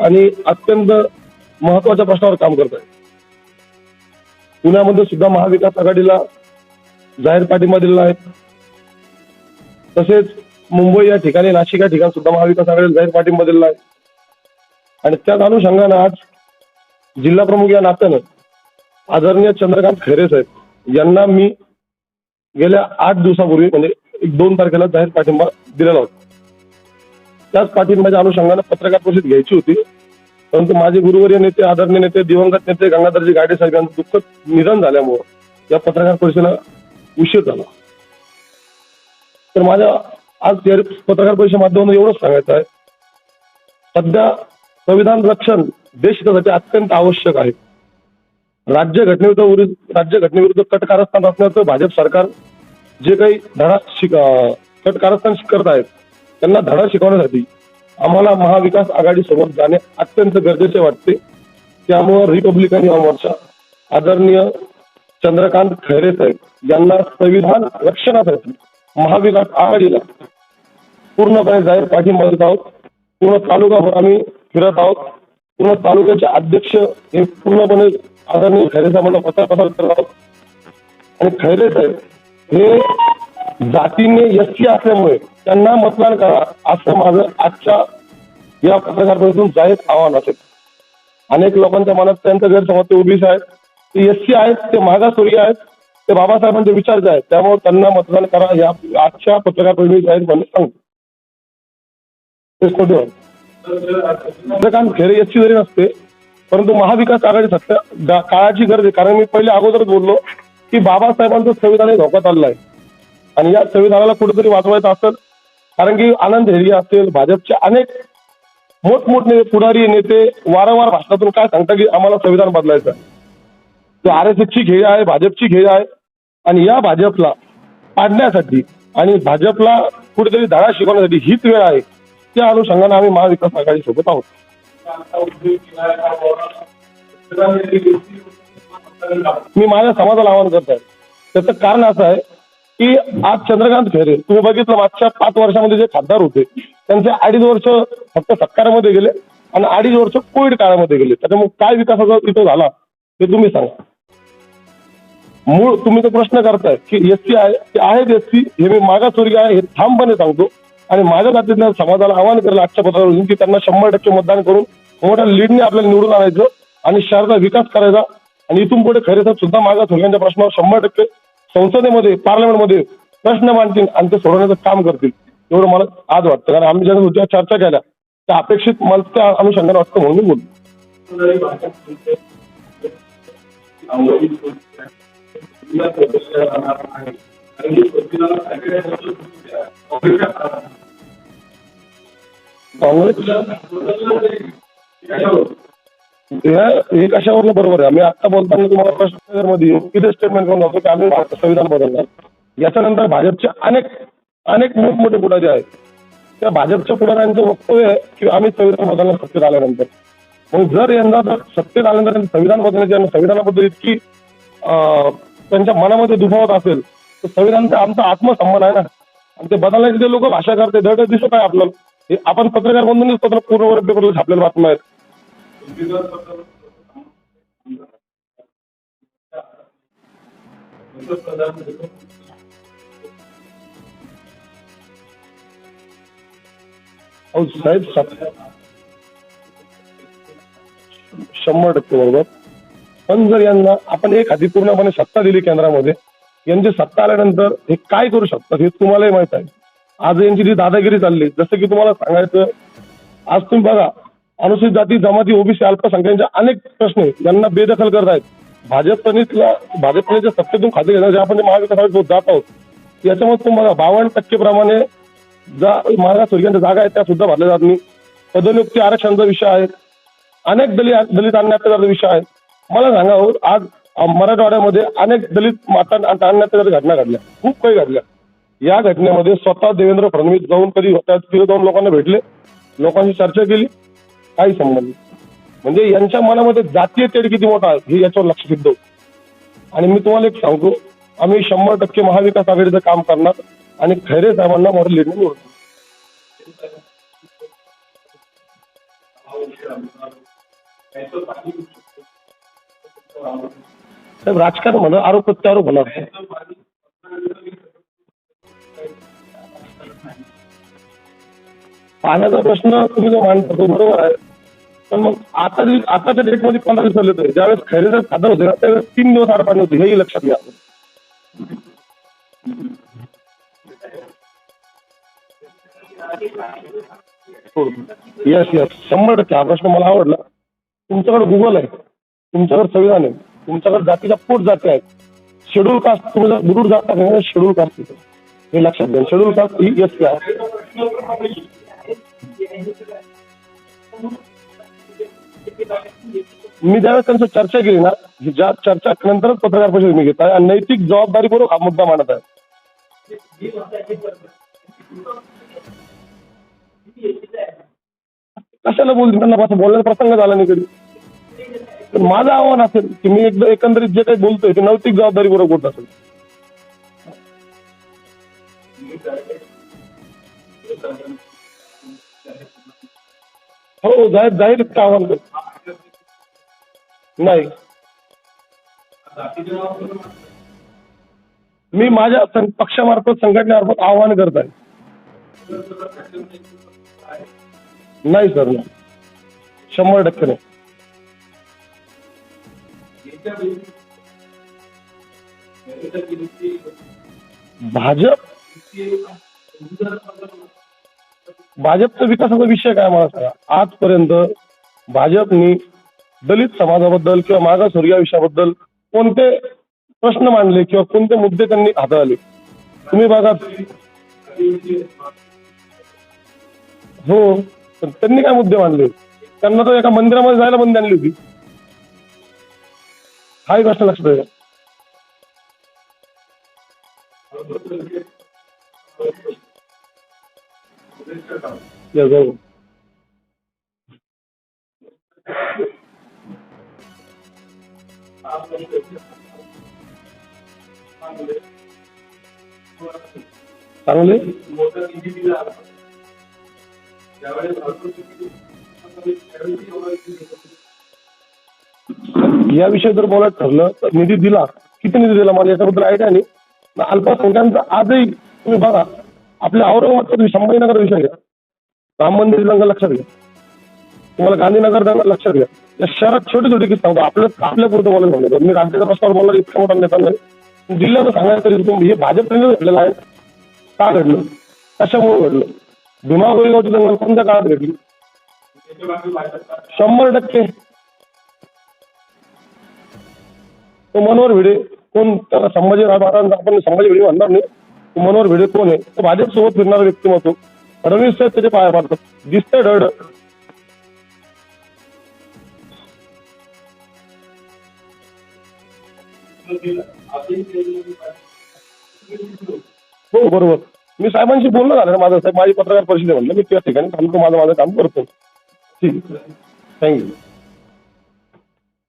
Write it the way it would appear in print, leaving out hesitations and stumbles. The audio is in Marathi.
आणि अत्यंत महत्वाच्या प्रश्नावर काम करत आहे. पुण्यामध्ये सुद्धा महाविकास आघाडीला जाहीर पाठिंबा दिलेला आहे. तसेच मुंबई या ठिकाणी, नाशिक या ठिकाणी सुद्धा महाविकास आघाडीला जाहीर पाठिंबा दिलेला आहे. आणि त्याच अनुषंगाने आज जिल्हा प्रमुख या नात्यानं आदरणीय चंद्रकांत खैरे साहेब यांना मी गेल्या 8 दिवसापूर्वी म्हणजे 2 तारखेला जाहीर पाठिंबा दिलेला होता. त्याच पाठिंब्याच्या अनुषंगाने पत्रकार परिषद घ्यायची होती, परंतु माझे गुरुवर्य नेते, आदरणीय नेते, दिवंगत नेते गंगाधरजी गाडे साहेब यांचं दुःखद निधन झाल्यामुळे या पत्रकार परिषदेला उशीर झाला. तर माझ्या आज पत्रकार परिषदेच्या माध्यमातून एवढंच सांगायचं आहे, सध्या संविधान रक्षण देशहितासाठी अत्यंत आवश्यक आहे. राज्यघटनेविरुद्ध कट कारस्थान असण्याचं भाजप सरकार जे काही कट कारस्थान करत आहेत त्यांना धडा शिकवण्यासाठी आम्हाला महाविकास आघाडी सोबत जाणे अत्यंत गरजेचे वाटते. त्यामुळे रिपब्लिकन युवा मोर्चा आदरणीय चंद्रकांत खैरे साहेब यांना संविधान रक्षणासाठी महाविकास आघाडीला पूर्णपणे जाहीर पाठिंबा देत आहोत. पूर्ण तालुकाभर आम्ही फिरत आहोत. पूर्ण तालुक्याचे अध्यक्ष हे पूर्णपणे आदरणीय खैरे साहेबांना पत्र करत आहोत. आणि खैरे साहेब हे जातीने एसटी असल्यामुळे त्यांना मतदान करा असं माझं आजच्या या पत्रकार परिषदेतून जाहीर आव्हान असेल. अनेक लोकांच्या मनात त्यांचा गैरसमज ते ओबीसी आहेत, ते एससी आहेत, ते मागासवर्गीय आहेत, ते बाबासाहेबांचे विचारचे आहेत. त्यामुळे त्यांना मतदान करा या आजच्या पत्रकार परिषदेत जाहीरपणे सांगतो. चंद्रकांत खैरे एससी जरी नसते, परंतु महाविकास आघाडी सत्ता काळाची गरज आहे. कारण मी पहिले अगोदरच बोललो की बाबासाहेबांचं संविधान हे धोक्यात आलेलं आहे आणि या संविधानाला कुठेतरी वाचवायचं असेल. कारण की आनंद हेरिये असतील, भाजपचे अनेक मोठमोठे पुढारी नेते वारंवार भाषणातून काय सांगतात की आम्हाला संविधान बदलायचं आहे. तो RSSची खेळी आहे, भाजपची खेळी आहे. आणि या भाजपला पाडण्यासाठी आणि भाजपला कुठेतरी धडा शिकवण्यासाठी हीच वेळ आहे. त्या अनुषंगाने आम्ही महाविकास आघाडी सोबत आहोत. मी माझ्या समाजाला आवाहन करत आहे. त्याचं कारण असं आहे की आज चंद्रकांत खैरे तुम्ही बघितलं मागच्या 5 वर्षामध्ये जे खासदार होते त्यांचे 2.5 वर्ष फक्त सत्कारामध्ये गेले आणि 2.5 वर्ष कोविड काळामध्ये गेले. त्याच्यामुळे काय विकासाचा तिथं झाला ते तुम्ही सांगा. मूळ तुम्ही तो प्रश्न करताय की एसटी आहे, ते आहेत एसटी, हे मी मागासवर्गीय आहे हे ठामपणे सांगतो. आणि माझ्या जातीतल्या समाजाला आवाहन करेल आजच्या पत्रावरून की त्यांना 100% मतदान करून मोठ्या लीडने आपल्याला निवडून आणायचं आणि शहराचा विकास करायचा. आणि इथून पुढे खैरे साहेब सुद्धा मागासवर्गीयांच्या प्रश्नावर 100% संसदेमध्ये, पार्लमेंटमध्ये प्रश्न मांडतील आणि ते सोडवण्याचं काम करतील, एवढं मला आज वाटतं. कारण आम्ही ज्या चर्चा केल्या त्या अपेक्षित मला त्या अनुषंगाने वाटतं म्हणून मी बोलतो. हे कशावरनं बरोबर आहे. आम्ही आता बोलताना तुम्हाला प्रश्नमध्ये किती स्टेटमेंट करून जातो की आम्ही संविधान बदलणार. याच्यानंतर भाजपचे अनेक मोठमोठे पुढारी आहेत. त्या भाजपच्या पुढाऱ्यांचं वक्तव्य आहे की आम्ही संविधान बदलणार सत्तेत आल्यानंतर. मग जर यंदा सत्तेत आल्यानंतर संविधान बदलण्याची आणि संविधानाबद्दल इतकी त्यांच्या मनामध्ये दुखावत असेल तर संविधानाचा आमचा आत्मसन्मान आहे ना. आणि ते बदलण्याची ते लोक भाषा करते धड दिसत आहे आपल्याला. हे आपण पत्रकार बंधूनच पत्र पूर्ण पेपरला छापलेल्या बातम्या आहेत. साहेब 100% बरोबर. पण जर यांना आपण एखादी पूर्णपणे सत्ता दिली केंद्रामध्ये, यांची सत्ता आल्यानंतर हे काय करू शकतात हे तुम्हालाही माहित आहे. आज यांची जी दादागिरी चालली, जसं की तुम्हाला सांगायचं, आज तुम्ही बघा अनुसूचित जाती, जमाती, ओबीसी, अल्पसंख्याकांचे अनेक प्रश्न यांना बेदखल करत आहेत. भाजपने ज्या सत्तेतून खाते घेण्याचे आपण महाविकास आघाडीसोबत जात आहोत. याच्यामध्ये तुम्हाला 52% प्रमाणे ज्या मागासवर्गीयांच्या जागा आहेत त्या सुद्धा भरल्या जात नाही. पदनियुक्ती आरक्षणाचा विषय आहे. अनेक दलित अन्यायाचा विषय आहे. मला सांगा हो, आज मराठवाड्यामध्ये अनेक दलित अन्यायाच्या घटना घडल्या, खूप काही घडल्या. या घटनेमध्ये स्वतः देवेंद्र फडणवीस जाऊन तिथे जाऊन लोकांना भेटले, लोकांशी चर्चा केली, काही संबंध. म्हणजे यांच्या मनामध्ये जातीय तेढ किती मोठा आहे हे याच्यावर लक्ष सिद्ध होतं. आणि मी तुम्हाला एक सांगतो, आम्ही 100% महाविकास आघाडीचं काम करणार आणि खैरे साहेबांना मोठं लीडने निवडतो. साहेब राजकारण म्हणा आरोप प्रत्यारोप होणार. पाण्याचा प्रश्न तुम्ही जो मांडता तो बरोबर आहे, पण मग आताच्या डेटमध्ये 15 दिवस झाले होते. ज्यावेळेस खैरेचं खातं होते ना त्यावेळेस 3 दिवस आड पाणी होते, हेही लक्षात घ्या. येस 100% हा प्रश्न मला आवडला. तुमच्याकडे गुगल आहे, तुमच्याकडे संविधान आहे, तुमच्याकडे जातीच्या पोट जाती आहेत. शेड्यूल कास्ट तुम्ही जर बुरुड जात आहे शेड्यूल कास्ट हे लक्षात घ्या. शेड्यूल कास्ट ही एस आहे. मी ज्यावेळेस त्यांची चर्चा केली ना, ज्या चर्चा नंतरच पत्रकार परिषद मी घेत आहे आणि नैतिक जबाबदारीपूर्वक हा मुद्दा मांडत आहे. कशाला बोलतील, त्यांना असं बोलण्याचा प्रसंग झाला नाही कधी. तर माझं आव्हान असेल की मी एकंदरीत जे काही बोलतोय ते नैतिक जबाबदारीपूर्वक बोलत असेल. हो जाहीर आव्हान नाही. मी माझ्या पक्षामार्फत संघटनेमार्फत आवाहन करत आहे. नाही सर, नाही 100% नाही. भाजपचा विकासाचा विषय काय मला सांगा. आजपर्यंत भाजपनी दलित समाजाबद्दल किंवा मागासवर्गीय विषयाबद्दल कोणते प्रश्न मांडले किंवा कोणते मुद्दे त्यांनी हाताळले तुम्ही बघा. हो, पण त्यांनी काय मुद्दे मांडले? त्यांना तर एका मंदिरामध्ये जायला बंदी आणली होती. हाही गोष्ट लक्षात आहे. चांगले या विषयी जर बोलायचं ठरलं तर निधी दिला, किती निधी दिला मला याच्याबद्दल आयडिया नाही. अल्पसंख्याकांचा आजही तुम्ही बघा, आपल्या औरंगाबादचा संभाजीनगर विषय घ्या, राम मंदिर दंगा लक्षात घ्या, तुम्हाला गांधीनगर दंगा लक्षात घ्या. या शहरात छोटे छोटे किस्सा होतो. आपल्या पुरतं बोलायला सांगतो मी. राज्याच्या प्रश्नावर बोलणार इतका मोठा नेता नाही. जिल्ह्यात सांगायचं तरी तुम्ही हे भाजपने घडलेलं आहे. का घडलं, कशामुळे घडलं, भीमा कोरेगावची दंगल कोणत्या काळात घडली? 100% तो मनोहर भिडे कोण, त्याला आपण संभाजी भिडे म्हणणार नाही. मनोहर भिडे कोण आहे? तो भाजपसोबत फिरणारा व्यक्तिमत्व. फडणवीस साहेब त्याचे पाया पाडतात, दिसतंय ढळ. हो बरोबर. मी साहेबांशी बोलणं झालं माझं. साहेब माझी पत्रकार परिषद म्हणलं मी त्या ठिकाणी थांबतो, माझं काम करतो. ठीक आहे, थँक्यू.